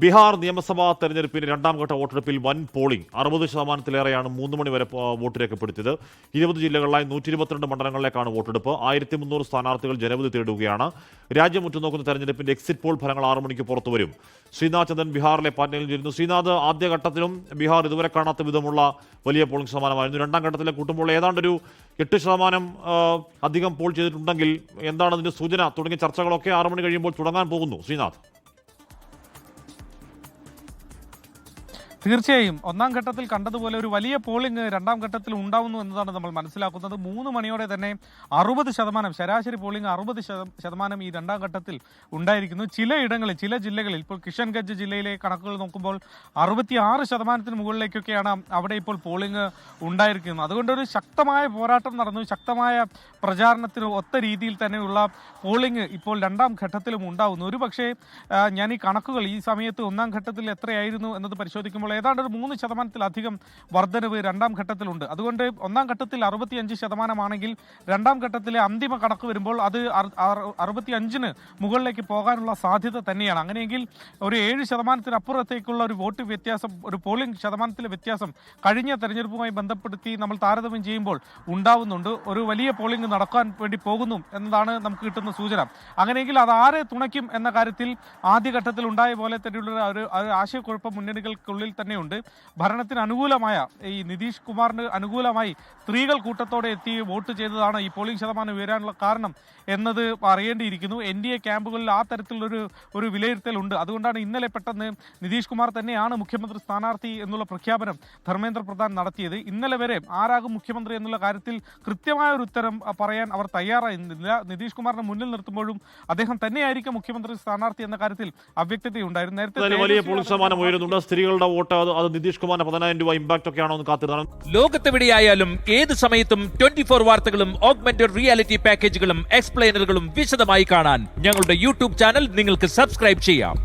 ബീഹാർ നിയമസഭാ തെരഞ്ഞെടുപ്പിന്റെ രണ്ടാം ഘട്ട വോട്ടെടുപ്പിൽ വൻ പോളിംഗ് 60%-ലേറെയാണ് 3 മണി വരെ വോട്ട് രേഖപ്പെടുത്തിയത്. 20 ജില്ലകളിലായി 122 മണ്ഡലങ്ങളിലേക്കാണ് വോട്ടെടുപ്പ്. 1300 സ്ഥാനാർത്ഥികൾ ജനവിധി തേടുകയാണ്. രാജ്യം ഉറ്റുനോക്കുന്ന തെരഞ്ഞെടുപ്പിന്റെ എക്സിറ്റ് പോൾ ഫലങ്ങൾ 6 മണിക്ക് പുറത്തുവരും. ശ്രീനാഥ് ചന്ദ്രൻ ബീഹാറിലെ പാറ്റ്നയിൽ ചേരുന്നു. ശ്രീനാഥ്, ആദ്യഘട്ടത്തിലും ബീഹാർ ഇതുവരെ കാണാത്ത വിധമുള്ള വലിയ പോളിംഗ് ശതമാനമായിരുന്നു. രണ്ടാം ഘട്ടത്തിലെ കൂട്ടുമ്പോൾ ഏതാണ്ടൊരു 8% അധികം പോൾ ചെയ്തിട്ടുണ്ടെങ്കിൽ എന്താണ് അതിന്റെ സൂചന തുടങ്ങിയ ചർച്ചകളൊക്കെ 6 മണി കഴിയുമ്പോൾ തുടങ്ങാൻ പോകുന്നു. ശ്രീനാഥ്, തീർച്ചയായും ഒന്നാം ഘട്ടത്തിൽ കണ്ടതുപോലെ ഒരു വലിയ പോളിംഗ് രണ്ടാം ഘട്ടത്തിൽ ഉണ്ടാവുന്നു എന്നതാണ് നമ്മൾ മനസ്സിലാക്കുന്നത്. 3 മണിയോടെ തന്നെ 60%, ശരാശരി പോളിംഗ് 60% ഈ രണ്ടാം ഘട്ടത്തിൽ ഉണ്ടായിരിക്കുന്നു. ചിലയിടങ്ങളിൽ, ചില ജില്ലകളിൽ, ഇപ്പോൾ കിഷൻഗഞ്ച് ജില്ലയിലെ കണക്കുകൾ നോക്കുമ്പോൾ 66% മുകളിലേക്കൊക്കെയാണ് അവിടെ ഇപ്പോൾ പോളിംഗ് ഉണ്ടായിരിക്കുന്നത്. അതുകൊണ്ടൊരു ശക്തമായ പോരാട്ടം നടന്നു. ശക്തമായ പ്രചാരണത്തിന് ഒത്ത രീതിയിൽ തന്നെയുള്ള പോളിംഗ് ഇപ്പോൾ രണ്ടാം ഘട്ടത്തിലും ഉണ്ടാവുന്നു. ഒരു പക്ഷേ ഞാൻ ഈ കണക്കുകൾ ഈ സമയത്ത് ഒന്നാം ഘട്ടത്തിൽ എത്രയായിരുന്നു എന്നത് പരിശോധിക്കുമ്പോൾ ഏതാണ്ട് ഒരു 3%-ലധികം വർധനവ് രണ്ടാം ഘട്ടത്തിലുണ്ട്. അതുകൊണ്ട് ഒന്നാം ഘട്ടത്തിൽ 65% രണ്ടാം ഘട്ടത്തിലെ അന്തിമ കണക്ക് വരുമ്പോൾ അത് 65-ന് മുകളിലേക്ക് പോകാനുള്ള സാധ്യത തന്നെയാണ്. അങ്ങനെയെങ്കിൽ ഒരു 7%-അപ്പുറത്തേക്കുള്ള ഒരു വോട്ട് വ്യത്യാസം, ഒരു പോളിംഗ് ശതമാനത്തിലെ വ്യത്യാസം കഴിഞ്ഞ തെരഞ്ഞെടുപ്പുമായി ബന്ധപ്പെടുത്തി നമ്മൾ താരതമ്യം ചെയ്യുമ്പോൾ ഉണ്ടാവുന്നുണ്ട്. ഒരു വലിയ പോളിംഗ് നടക്കാൻ വേണ്ടി പോകുന്നു എന്നതാണ് നമുക്ക് കിട്ടുന്ന സൂചന. അങ്ങനെയെങ്കിൽ അത് ആരെ തുണയ്ക്കും എന്ന കാര്യത്തിൽ ആദ്യഘട്ടത്തിൽ ഉണ്ടായ പോലെ തന്നെയുള്ള ഒരു ആശയക്കുഴപ്പം മുന്നണികൾക്കുള്ളിൽ തന്നെയുണ്ട്. ഭരണത്തിന് അനുകൂലമായ, ഈ നിതീഷ് കുമാറിന് അനുകൂലമായി സ്ത്രീകൾ കൂട്ടത്തോടെ എത്തി വോട്ട് ചെയ്തതാണ് ഈ പോളിംഗ് ശതമാനം ഉയരാനുള്ള കാരണം എന്നത് അറിയേണ്ടിയിരിക്കുന്നു. NDA ക്യാമ്പുകളിൽ ആ തരത്തിലുള്ളൊരു വിലയിരുത്തലുണ്ട്. അതുകൊണ്ടാണ് ഇന്നലെ പെട്ടെന്ന് നിതീഷ് കുമാർ തന്നെയാണ് മുഖ്യമന്ത്രി സ്ഥാനാർത്ഥി എന്നുള്ള പ്രഖ്യാപനം ധർമ്മേന്ദ്ര പ്രധാൻ നടത്തിയത്. ഇന്നലെ വരെ ആരാകും മുഖ്യമന്ത്രി എന്നുള്ള കാര്യത്തിൽ കൃത്യമായ ഒരു ഉത്തരം പറയാൻ അവർ തയ്യാറായിരുന്നില്ല. നിതീഷ് കുമാറിനെ മുന്നിൽ നിർത്തുമ്പോഴും അദ്ദേഹം തന്നെയായിരിക്കും മുഖ്യമന്ത്രി സ്ഥാനാർത്ഥി എന്ന കാര്യത്തിൽ അവ്യക്തതയുണ്ടായിരുന്നു. നേരത്തെ വലിയ പോളിംഗ് ശതമാനം ഉയരുന്നുണ്ട്. സ്ത്രീകളുടെ വോട്ട് അത് നിതീഷ് കുമാറിന് 10,000 രൂപ ഇമ്പാക്ട് ഒക്കെയാണോ എന്ന് കാത്തിരുന്നതാണ്. ലോകത്തെവിടെയായാലും ഏത് സമയത്തും 24 വാർത്തകളും ഓഗ്മെന്റഡ് റിയാലിറ്റി പാക്കേജുകളും എക്സ്പ്ലെയിനറുകളും വിശദമായി കാണാൻ ഞങ്ങളുടെ യൂട്യൂബ് ചാനൽ നിങ്ങൾക്ക് സബ്സ്ക്രൈബ് ചെയ്യാം.